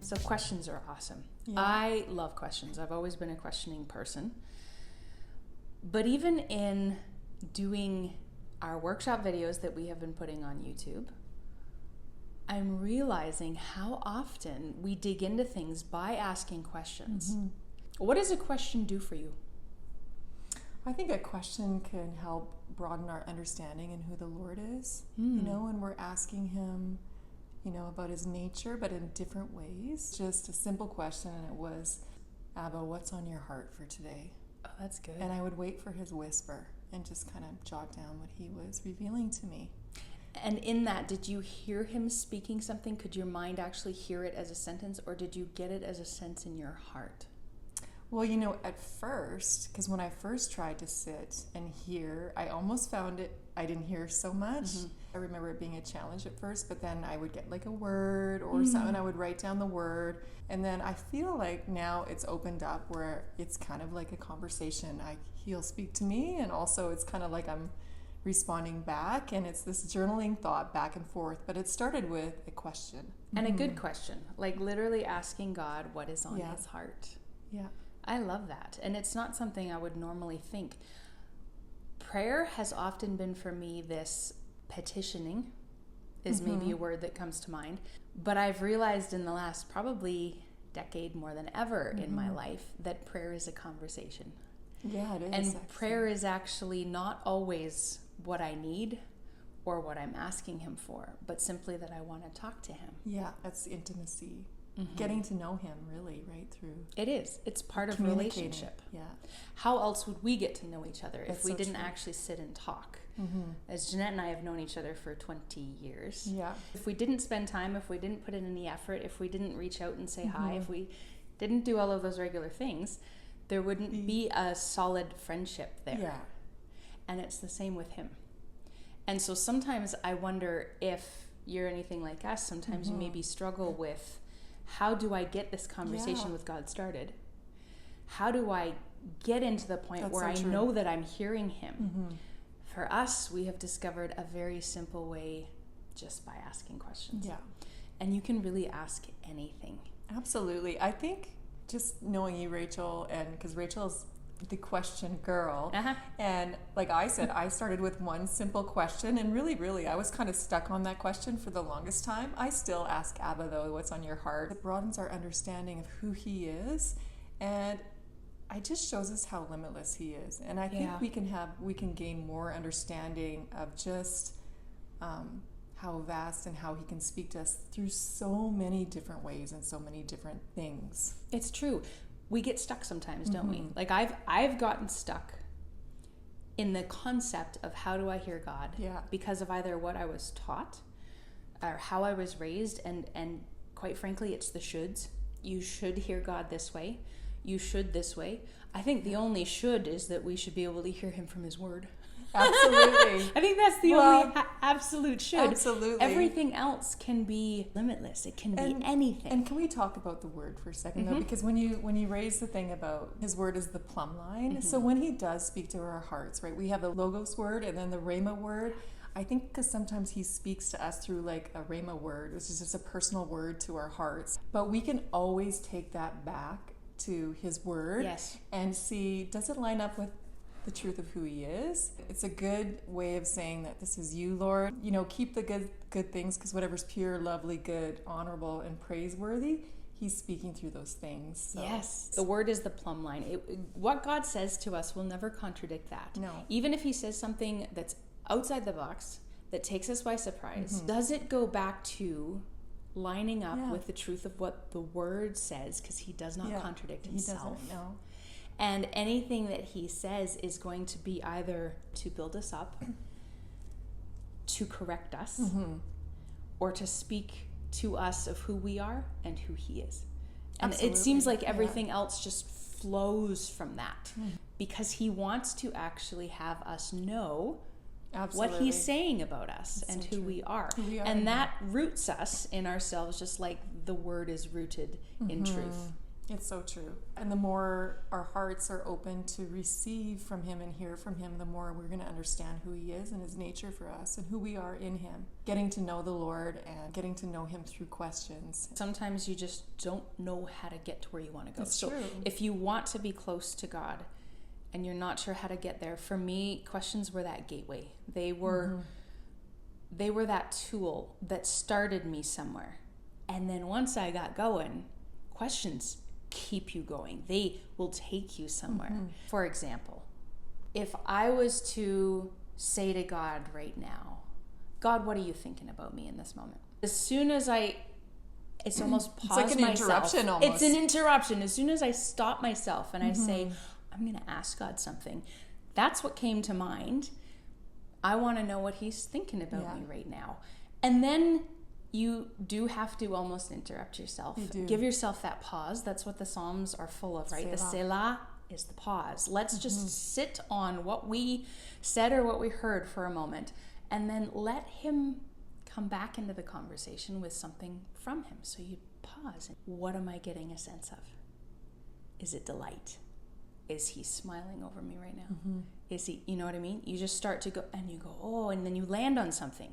So questions are awesome. Yeah. I love questions. I've always been a questioning person. But even in doing our workshop videos that we have been putting on YouTube, I'm realizing how often we dig into things by asking questions. Mm-hmm. What does a question do for you? I think a question can help broaden our understanding in who the Lord is. You know, when we're asking him, you know, about his nature, but in different ways. Just a simple question, and it was, Abba, what's on your heart for today? Oh, that's good. And I would wait for his whisper and just kind of jot down what he was revealing to me. And in that, did you hear him speaking something? Could your mind actually hear it as a sentence, or did you get it as a sense in your heart? Well, you know, at first, because when I first tried to sit and hear, I almost found it, I didn't hear so much. Mm-hmm. I remember it being a challenge at first, but then I would get like a word or something, I would write down the word. And then I feel like now it's opened up where it's kind of like a conversation. He'll speak to me, and also it's kind of like I'm responding back, and it's this journaling thought back and forth. But it started with a question. And a good question, like literally asking God what is on his heart. Yeah. I love that. And it's not something I would normally think. Prayer has often been for me this petitioning is maybe a word that comes to mind. But I've realized in the last probably decade more than ever in my life that prayer is a conversation. Yeah, it is. And actually. prayer is actually not always what I need or what I'm asking him for, but simply that I want to talk to him. Yeah, that's intimacy. Getting to know him, really, right through. It is. It's part of relationship. Yeah. How else would we get to know each other if we so didn't true. actually sit and talk? As Jeanette and I have known each other for 20 years. Yeah. If we didn't spend time, if we didn't put in any effort, if we didn't reach out and say hi, if we didn't do all of those regular things, there wouldn't be a solid friendship there. Yeah. And it's the same with him. And so sometimes I wonder if you're anything like us, sometimes you maybe struggle with, how do I get this conversation with God started? How do I get into the point where I know that I'm hearing him? For us, we have discovered a very simple way just by asking questions. Yeah. And you can really ask anything. Absolutely. I think just knowing you, Rachel, and because Rachel's the question girl, and like I said, I started with one simple question, and really I was kind of stuck on that question for the longest time. I still ask Abba, though, what's on your heart. It broadens our understanding of who he is, and it just shows us how limitless he is. And I think we can gain more understanding of just how vast and how he can speak to us through so many different ways and so many different things. It's true. We get stuck sometimes, don't we? Like I've gotten stuck in the concept of how do I hear God? Yeah. Because of either what I was taught or how I was raised, and quite frankly, it's the shoulds. You should hear God this way. You should this way. I think the only should is that we should be able to hear him from his word. Absolutely. I think that's the only absolute should. Absolutely. Everything else can be limitless. It can be anything. And can we talk about the word for a second, though? Because when you raise the thing about his word is the plumb line, so when he does speak to our hearts, right, we have the logos word and then the rhema word. I think because sometimes he speaks to us through like a rhema word, which is just a personal word to our hearts. But we can always take that back to his word and see, does it line up with the truth of who he is? It's a good way of saying that this is you, Lord. You know, keep the good things, because whatever's pure, lovely, good, honorable, and praiseworthy, he's speaking through those things. So. Yes. The word is the plumb line. What God says to us will never contradict that. No. Even if he says something that's outside the box, that takes us by surprise, does it go back to lining up with the truth of what the word says? Because he does not contradict himself. He doesn't, no. And anything that he says is going to be either to build us up, to correct us, or to speak to us of who we are and who he is. And Absolutely. It seems like everything else just flows from that, because he wants to actually have us know what he's saying about us and who we are. And that roots us in ourselves, just like the word is rooted in truth. It's so true. And the more our hearts are open to receive from him and hear from him, the more we're going to understand who he is and his nature for us and who we are in him. Getting to know the Lord and getting to know him through questions. Sometimes you just don't know how to get to where you want to go. That's so true. If you want to be close to God and you're not sure how to get there, for me, questions were that gateway. They were that tool that started me somewhere. And then once I got going, questions keep you going. They will take you somewhere. For example, if I was to say to God right now, God, what are you thinking about me in this moment? As soon as it's almost pause it's like an myself. interruption almost. It's an interruption. As soon as I stop myself and I say, I'm going to ask God something, that's what came to mind. I want to know what he's thinking about me right now. And then you do have to almost interrupt yourself. You do. Give yourself that pause. That's what the Psalms are full of, right? Selah. The Selah is the pause. Let's just sit on what we said or what we heard for a moment, and then let him come back into the conversation with something from him. So you pause. What am I getting a sense of? Is it delight? Is he smiling over me right now? Is he, you know what I mean? You just start to go, and you go, oh, and then you land on something.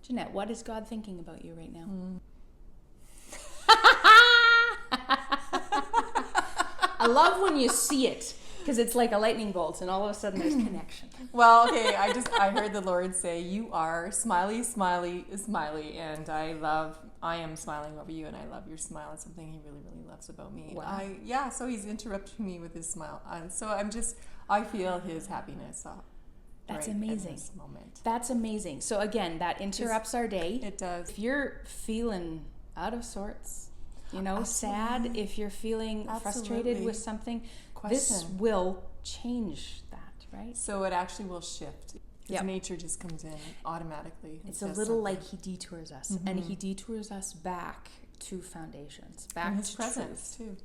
Jeanette, what is God thinking about you right now? I love when you see it, because it's like a lightning bolt and all of a sudden there's connection. Well, okay, I heard the Lord say, you are smiley, smiley, smiley, and I am smiling over you, and I love your smile. It's something he really, really loves about me. Wow. So he's interrupting me with his smile. So I feel his happiness. That's right amazing. In this moment. That's amazing. So again, that interrupts our day. It does. If you're feeling out of sorts, sad, if you're feeling frustrated with something, this will change that, right? So it actually will shift. His nature just comes in automatically. It's a little like he detours us, and he detours us back to foundations, back his to presence truth.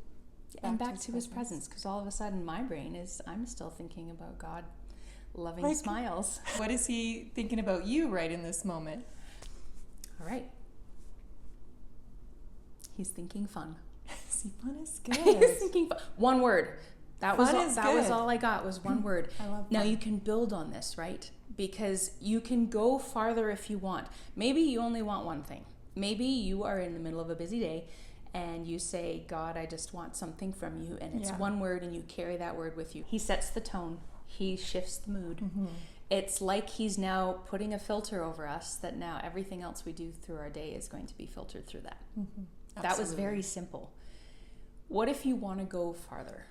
too. And back to his presence, because all of a sudden my brain I'm still thinking about God loving smiles. What is he thinking about you right in this moment? All right. He's thinking fun. See, fun is good. He's thinking fun. One word. That was good. all I got was one word. I love now fun. you can build on this, right? Because you can go farther if you want. Maybe you only want one thing. Maybe you are in the middle of a busy day and you say, God, I just want something from you, and it's one word, and you carry that word with you. He sets the tone. He shifts the mood. It's like he's now putting a filter over us, that now everything else we do through our day is going to be filtered through that. That was very simple. What if you want to go farther?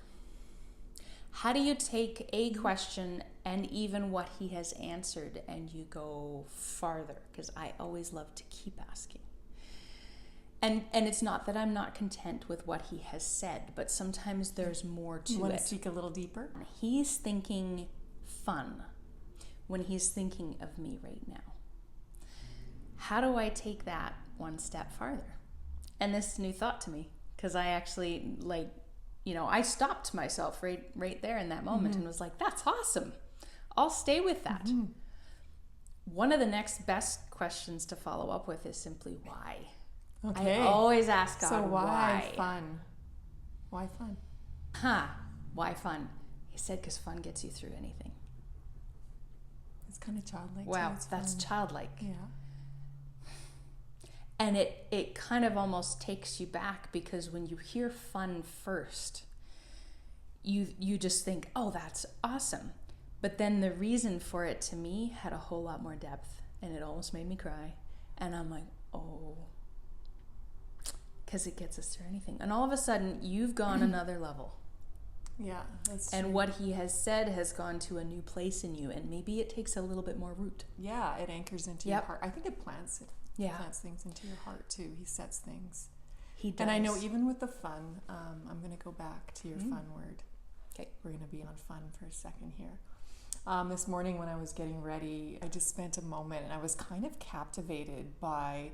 How do you take a question and even what he has answered and you go farther? Because I always love to keep asking. And it's not that I'm not content with what he has said, but sometimes there's more to it. You want to seek a little deeper? He's thinking fun when he's thinking of me right now. How do I take that one step farther? And this is a new thought to me, because I actually I stopped myself right there in that moment and was like, that's awesome. I'll stay with that. One of the next best questions to follow up with is simply why. Okay. I always ask God, so why fun? Why fun? Why fun? He said, because fun gets you through anything. It's kind of childlike. Wow, too. that's childlike. Yeah. And it kind of almost takes you back, because when you hear fun first, you just think, oh, that's awesome. But then the reason for it to me had a whole lot more depth, and it almost made me cry. And I'm like, oh, because it gets us through anything. And all of a sudden, you've gone another level. Yeah, that's and true. what he has said has gone to a new place in you, and maybe it takes a little bit more root. Yeah, it anchors into your heart. I think it plants it. Yeah. Plants things into your heart too. He sets things. He does. And I know even with the fun, I'm going to go back to your fun word. Okay. We're going to be on fun for a second here. This morning when I was getting ready, I just spent a moment and I was kind of captivated by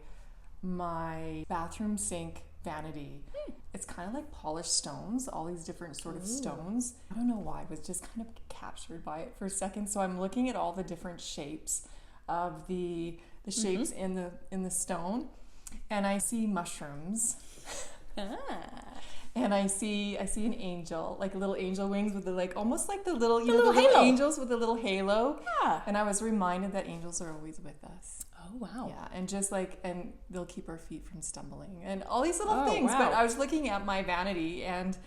my bathroom sink vanity. It's kind of like polished stones, all these different sort of stones. I don't know why, I was just kind of captured by it for a second. So I'm looking at all the different shapes of the shapes in the stone, and I see mushrooms. and I see an angel, like little angel wings with the like almost like the little The little halo. angels with a little halo. Yeah. And I was reminded that angels are always with us. Oh, wow. Yeah, and just like, and they'll keep our feet from stumbling and all these little Oh, things. wow. But I was looking at my vanity, and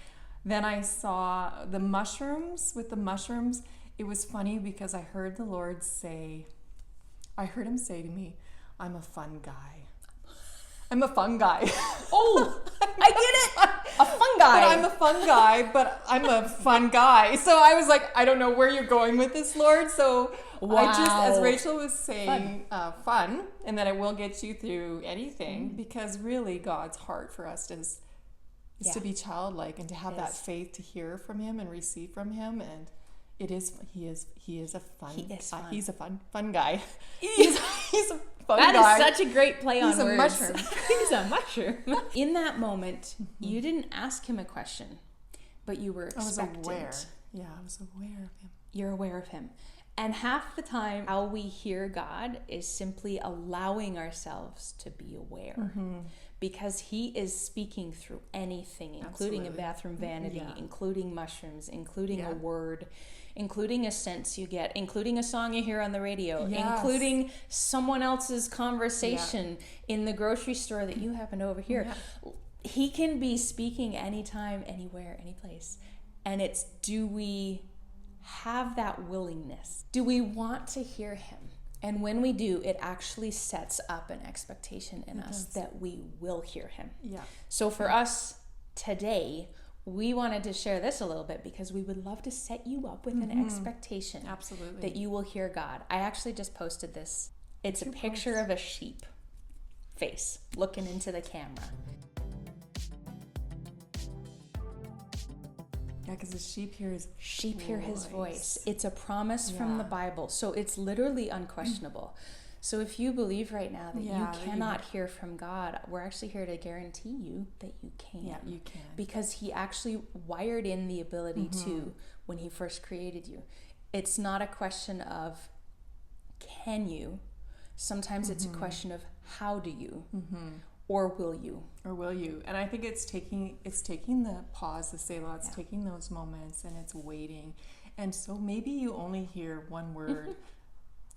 then I saw the mushrooms. With the mushrooms, it was funny because I heard the Lord say, I heard him say to me, I'm a fun guy. I'm a fun guy. Oh, I get it. A fun guy. But I'm a fun guy, but I'm a fun guy. So I was like, I don't know where you're going with this, Lord. So I just, as Rachel was saying, fun, and that it will get you through anything, because really God's heart for us is to be childlike and to have that faith to hear from him and receive from him. And it is, he is a fun, he's a fun guy. He's a fun guy. That is such a great play on words. He's a mushroom. He's a mushroom. In that moment, you didn't ask him a question, but you were expectant. I was aware. Yeah, I was aware of him. You're aware of him. And half the time, how we hear God is simply allowing ourselves to be aware. Because he is speaking through anything, including a bathroom vanity, including mushrooms, including a word, including a sense you get, including a song you hear on the radio, including someone else's conversation in the grocery store that you happen to overhear. He can be speaking anytime, anywhere, any place. And it's, do we have that willingness? Do we want to hear him? And when we do, it actually sets up an expectation in us that we will hear him. Yeah. So for us today, we wanted to share this a little bit because we would love to set you up with an expectation that you will hear God. I actually just posted this. It's a picture of a sheep face looking into the camera. Yeah, because the sheep hear his voice. It's a promise from the Bible. So it's literally unquestionable. So if you believe right now that you cannot hear from God, we're actually here to guarantee you that you can. Yeah, you can. Because he actually wired in the ability to when he first created you. It's not a question of can you. Sometimes it's a question of how do you. Or will you? Or will you? And I think it's taking the pause, the Selah, it's taking those moments and it's waiting. And so maybe you only hear one word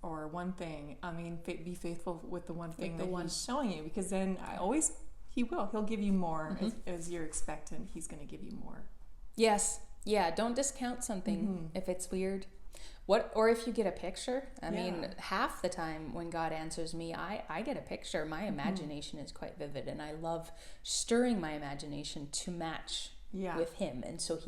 or one thing. I mean, be faithful with the one thing that he's showing you, because then he'll give you more as you're expectant. He's going to give you more. Yes. Yeah. Don't discount something if it's weird. Or if you get a picture. I mean, half the time when God answers me, I get a picture. My imagination is quite vivid, and I love stirring my imagination to match with him. And so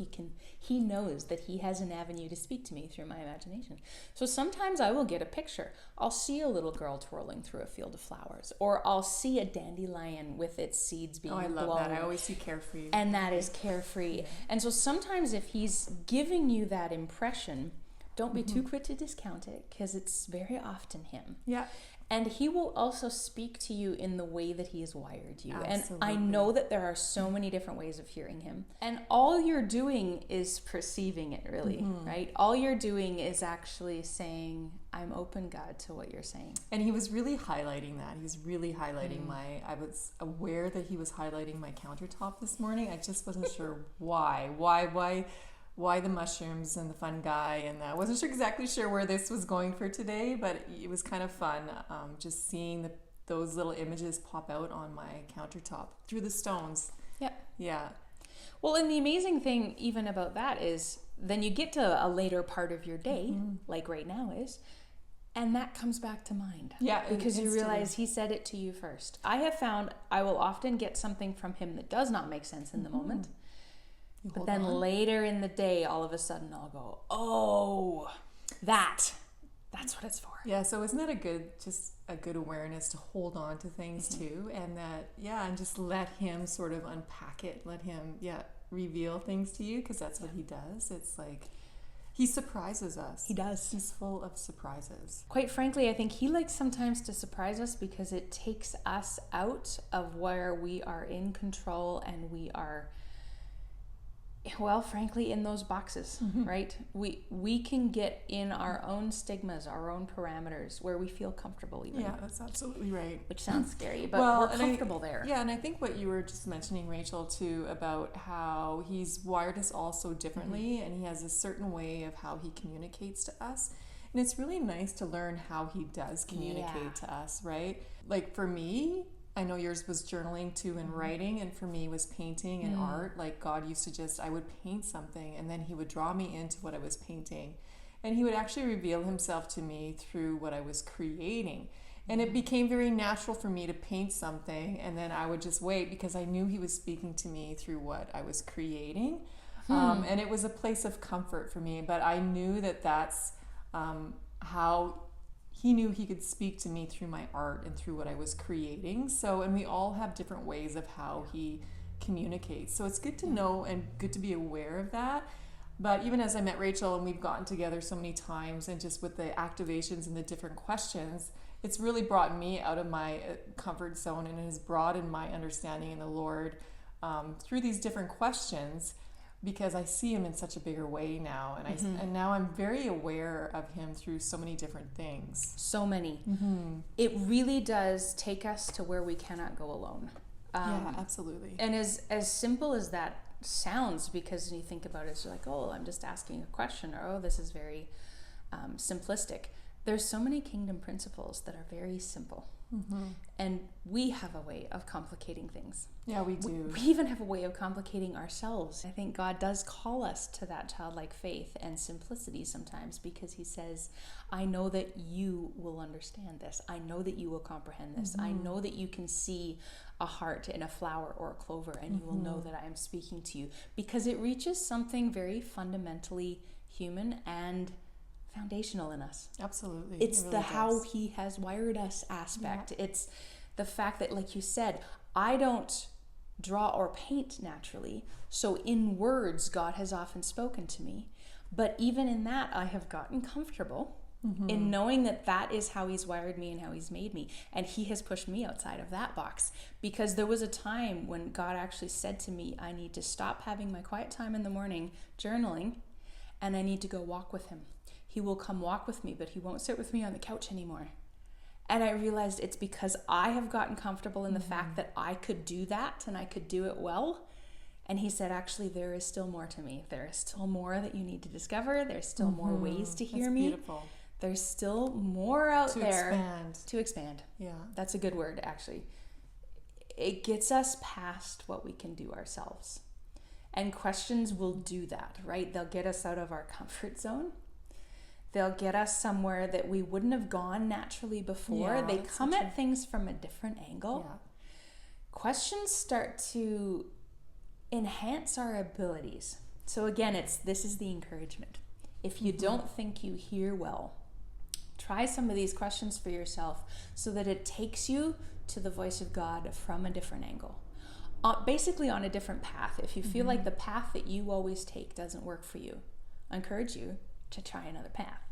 he knows that he has an avenue to speak to me through my imagination. So sometimes I will get a picture. I'll see a little girl twirling through a field of flowers, or I'll see a dandelion with its seeds being blown. Oh, I love that. I always see carefree. And that is carefree. Yeah. And so sometimes if he's giving you that impression, don't be too quick to discount it, because it's very often him. Yeah. And he will also speak to you in the way that he has wired you. Absolutely. And I know that there are so many different ways of hearing him. And all you're doing is perceiving it, really, right? All you're doing is actually saying, I'm open, God, to what you're saying. And he was really highlighting that. He was really highlighting I was aware that he was highlighting my countertop this morning. I just wasn't sure why. Why the mushrooms and the fun guy, and I wasn't exactly sure where this was going for today, but it was kind of fun just seeing those little images pop out on my countertop through the stones. Yeah. Well, and the amazing thing even about that is then you get to a later part of your day, like right now is, and that comes back to mind. Yeah. Because you realize he said it to you first. I have found I will often get something from him that does not make sense in the moment. But then later in the day, all of a sudden I'll go, oh, that's what it's for. Yeah, so isn't that a good awareness to hold on to things too, and and just let him sort of unpack it, let him reveal things to you, because that's what he does. It's like he surprises us. He does. He's full of surprises. Quite frankly, I think he likes sometimes to surprise us because it takes us out of where we are in control and we are Well, frankly, in those boxes, right? We can get in our own stigmas, our own parameters, where we feel comfortable even. Yeah, that's absolutely right. Which sounds scary, but Well, we're comfortable there. Yeah, and I think what you were just mentioning, Rachel, too, about how he's wired us all so differently, and he has a certain way of how he communicates to us. And it's really nice to learn how he does communicate to us, right? Like for me, I know yours was journaling too and writing, and for me was painting and art. Like God used to just, I would paint something and then he would draw me into what I was painting. And he would actually reveal himself to me through what I was creating. And it became very natural for me to paint something, and then I would just wait because I knew he was speaking to me through what I was creating. And it was a place of comfort for me, but I knew that that's how he knew he could speak to me through my art and through what I was creating. So, and we all have different ways of how he communicates. So it's good to know and good to be aware of that. But even as I met Rachel and we've gotten together so many times, and just with the activations and the different questions, it's really brought me out of my comfort zone, and it has broadened my understanding in the Lord through these different questions, because I see him in such a bigger way now, and now I'm very aware of him through so many different things. So many. It really does take us to where we cannot go alone. Yeah, absolutely. And as simple as that sounds, because when you think about it, it's like, oh, I'm just asking a question, or oh, this is very simplistic. There's so many kingdom principles that are very simple. And we have a way of complicating things. Yeah, we do. We even have a way of complicating ourselves. I think God does call us to that childlike faith and simplicity sometimes, because he says, I know that you will understand this. I know that you will comprehend this. I know that you can see a heart in a flower or a clover, and you will know that I am speaking to you, because it reaches something very fundamentally human and foundational in us. Absolutely. It's really the does. how he has wired us aspect. Yeah. It's the fact that, like you said, I don't draw or paint naturally. So in words, God has often spoken to me. But even in that, I have gotten comfortable in knowing that that is how he's wired me and how he's made me. And he has pushed me outside of that box, because there was a time when God actually said to me, I need to stop having my quiet time in the morning journaling, and I need to go walk with him. He will come walk with me, but he won't sit with me on the couch anymore. And I realized it's because I have gotten comfortable in the fact that I could do that and I could do it well. And he said, actually, there is still more to me. There is still more that you need to discover. There's still more ways to hear me. Beautiful. There's still more out there to expand. Yeah. That's a good word, actually. It gets us past what we can do ourselves. And questions will do that, right? They'll get us out of our comfort zone. They'll get us somewhere that we wouldn't have gone naturally before. Yeah, they come so at things from a different angle. Yeah. Questions start to enhance our abilities. So again, this is the encouragement. If you don't think you hear well, try some of these questions for yourself so that it takes you to the voice of God from a different angle. Basically on a different path. If you feel like the path that you always take doesn't work for you, I encourage you to try another path,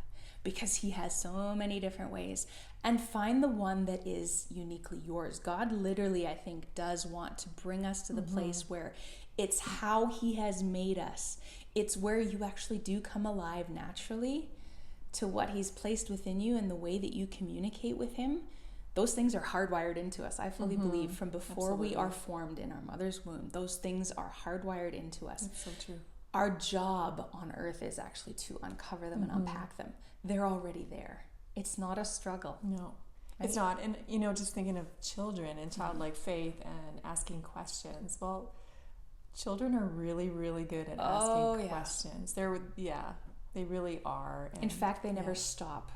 because he has so many different ways, and find the one that is uniquely yours. God literally, I think, does want to bring us to the place where it's how he has made us. It's where you actually do come alive naturally to what he's placed within you, and the way that you communicate with him. Those things are hardwired into us. I fully believe from before we are formed in our mother's womb, those things are hardwired into us. That's so true. Our job on earth is actually to uncover them and unpack them. They're already there. It's not a struggle. No, it's not. And, just thinking of children and childlike faith and asking questions. Well, children are really, really good at asking questions. They really are. And, in fact, they never stop.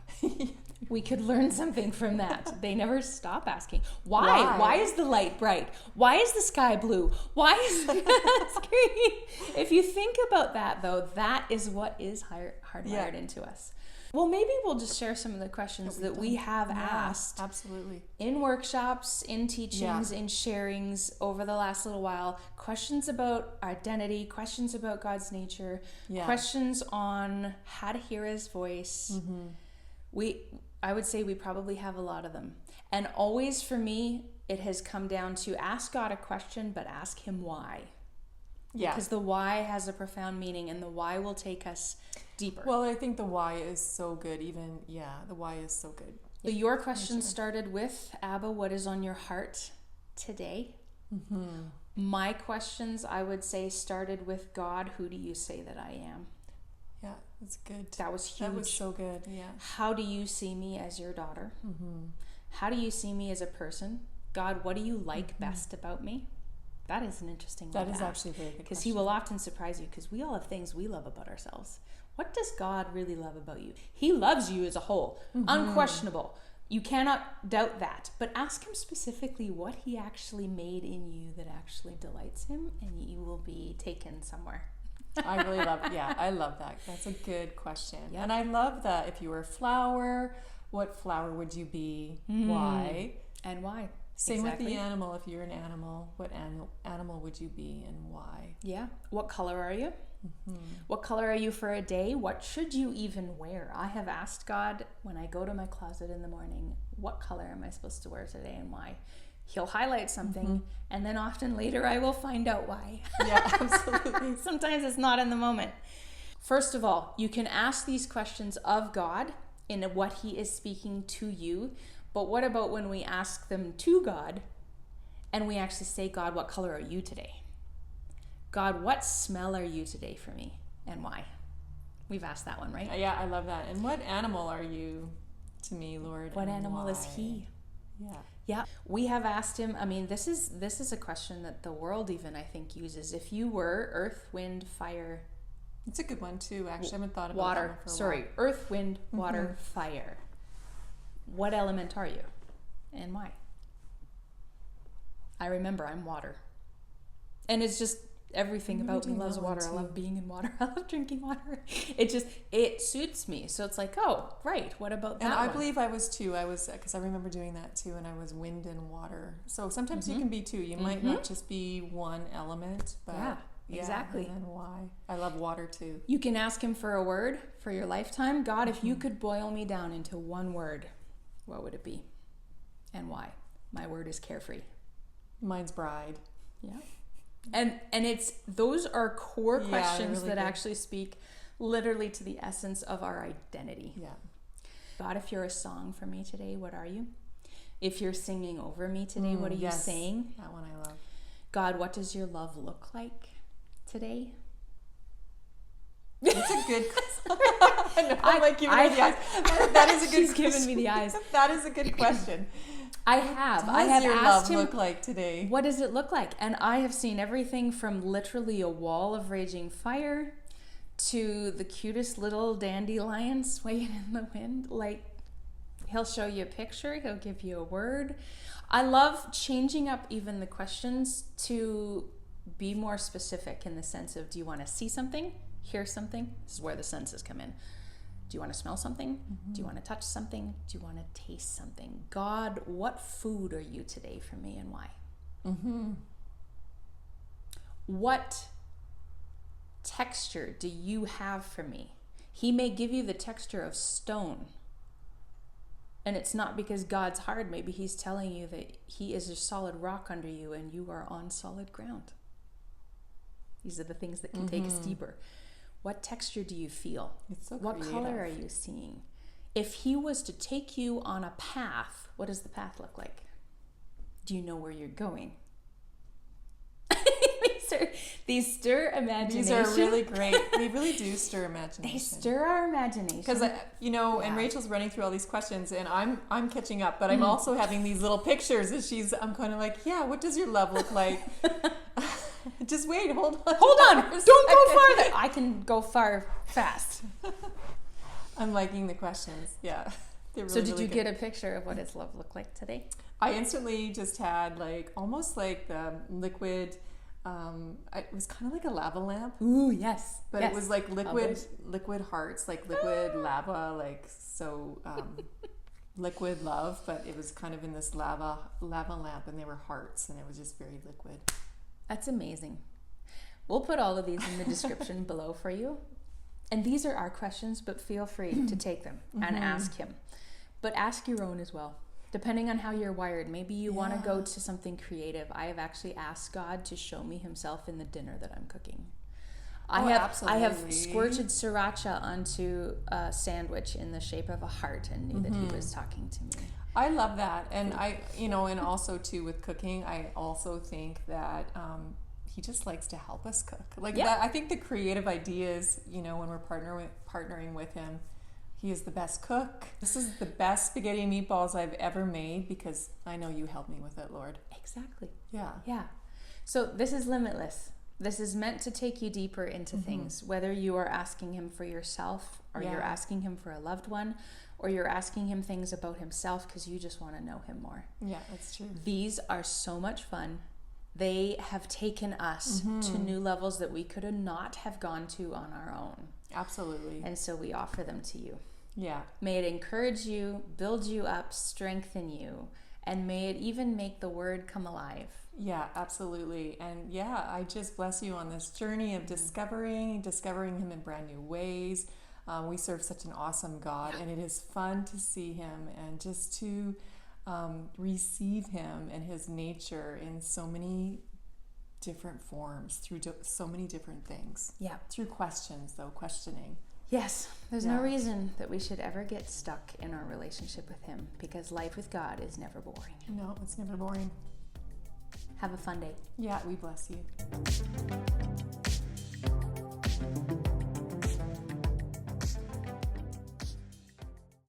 We could learn something from that. They never stop asking. Why? Why is the light bright? Why is the sky blue? Why is the green? If you think about that, though, that is what is hardwired into us. Well, maybe we'll just share some of the questions that we have asked. Absolutely. In workshops, in teachings, in sharings over the last little while. Questions about identity, questions about God's nature, questions on how to hear his voice. I would say we probably have a lot of them. And always for me, it has come down to ask God a question, but ask him why. Yeah. Because the why has a profound meaning, and the why will take us deeper. Well, I think the why is so good. The why is so good. So your question started with, Abba, what is on your heart today? Mm-hmm. My questions, I would say, started with, God, who do you say that I am? Yeah, that's good. That was huge. That was so good, yeah. How do you see me as your daughter? Mm-hmm. How do you see me as a person? God, what do you like best about me? That is an interesting one. That is actually a very good question. Because he will often surprise you, because we all have things we love about ourselves. What does God really love about you? He loves you as a whole. Unquestionable. You cannot doubt that. But ask him specifically what he actually made in you that actually delights him, and you will be taken somewhere. I really love I love that. That's a good question. Yep. And I love that if you were a flower, what flower would you be? Why? And why? Same with the animal. If you're an animal, what animal would you be and why? Yeah. What color are you? What color are you for a day? What should you even wear? I have asked God when I go to my closet in the morning, what color am I supposed to wear today and why? He'll highlight something, and then often later I will find out why. Yeah, absolutely. Sometimes it's not in the moment. First of all, you can ask these questions of God in what he is speaking to you. But what about when we ask them to God and we actually say, God, what color are you today? God, what smell are you today for me and why? We've asked that one, right? Yeah, I love that. And what animal are you to me, Lord? What animal is he? Yeah. Yeah, we have asked him. I mean, this is a question that the world even, I think, uses. If you were earth, wind, fire. It's a good one too, actually. I haven't thought about water. that one for a Sorry, while. earth, wind, water, fire. What element are you and why? I remember I'm water. And it's just everything about me loves water. I love being in water. I love drinking water. It suits me. So it's like, oh, right. What about that? And I one? believe I was too. Because I remember doing that too, and I was wind and water. So sometimes you can be two. You might not just be one element, but Yeah, exactly. And then why? I love water too. You can ask him for a word for your lifetime. God, if you could boil me down into one word, what would it be? And why? My word is carefree. Mine's bride. Yeah. And it's those are core questions really that good. actually speak literally to the essence of our identity. Yeah. God, if you're a song for me today, what are you? If you're singing over me today, what are you saying? That one I love. God, what does your love look like today? It's a good question. I'm like giving her the eyes. That is a good She's question. giving me the eyes. That is a good question. I have What does your asked love him, look like today? what does it look like? And I have seen everything from literally a wall of raging fire to the cutest little dandelion swaying in the wind. Like, he'll show you a picture, he'll give you a word. I love changing up even the questions to be more specific in the sense of, do you want to see something, hear something? This is where the senses come in. Do you want to smell something? Do you want to touch something? Do you want to taste something? God, what food are you today for me and why? What texture do you have for me? He may give you the texture of stone. And it's not because God's hard. Maybe he's telling you that he is a solid rock under you and you are on solid ground. These are the things that can take us deeper. What texture do you feel? It's so What creative. color are you seeing? If he was to take you on a path, what does the path look like? Do you know where you're going? These stir imagination. These are really great. They really do stir imagination. They stir our imagination. Because and Rachel's running through all these questions, and I'm catching up, but I'm also having these little pictures, and I'm kind of like, yeah, what does your love look like? Just wait, hold on. Don't go farther. I can go far fast. I'm liking the questions. Yeah. They're really, So did really you good. get a picture of what his love looked like today? I instantly just had almost like the liquid. It was kind of like a lava lamp. Ooh, yes. But yes. it was like liquid hearts, like liquid lava, liquid love. But it was kind of in this lava lamp, and they were hearts, and it was just very liquid. That's amazing. We'll put all of these in the description below for you. And these are our questions, but feel free to take them and ask him. But ask your own as well. Depending on how you're wired, maybe you want to Yeah. go to something creative. I have actually asked God to show me himself in the dinner that I'm cooking. I have absolutely. squirted sriracha onto a sandwich in the shape of a heart and knew that he was talking to me. I love that. And and also too with cooking, I also think that he just likes to help us cook. Like Yeah. that, I think the creative ideas, when we're partnering with him, he is the best cook. This is the best spaghetti and meatballs I've ever made because I know you helped me with it, Lord. Exactly. Yeah. Yeah. So this is limitless. This is meant to take you deeper into things, whether you are asking him for yourself or Yeah. you're asking him for a loved one or you're asking him things about himself because you just want to know him more. Yeah, that's true. These are so much fun. They have taken us to new levels that we could not have gone to on our own. Absolutely. And so we offer them to you. Yeah. May it encourage you, build you up, strengthen you, and may it even make the word come alive. Yeah, absolutely. And yeah, I just bless you on this journey of discovering him in brand new ways. We serve such an awesome God, and it is fun to see him and just to receive him and his nature in so many different forms through so many different things. Yeah. Through questioning. Yes, there's Yeah. no reason that we should ever get stuck in our relationship with him because life with God is never boring. No, it's never boring. Have a fun day. Yeah, we bless you.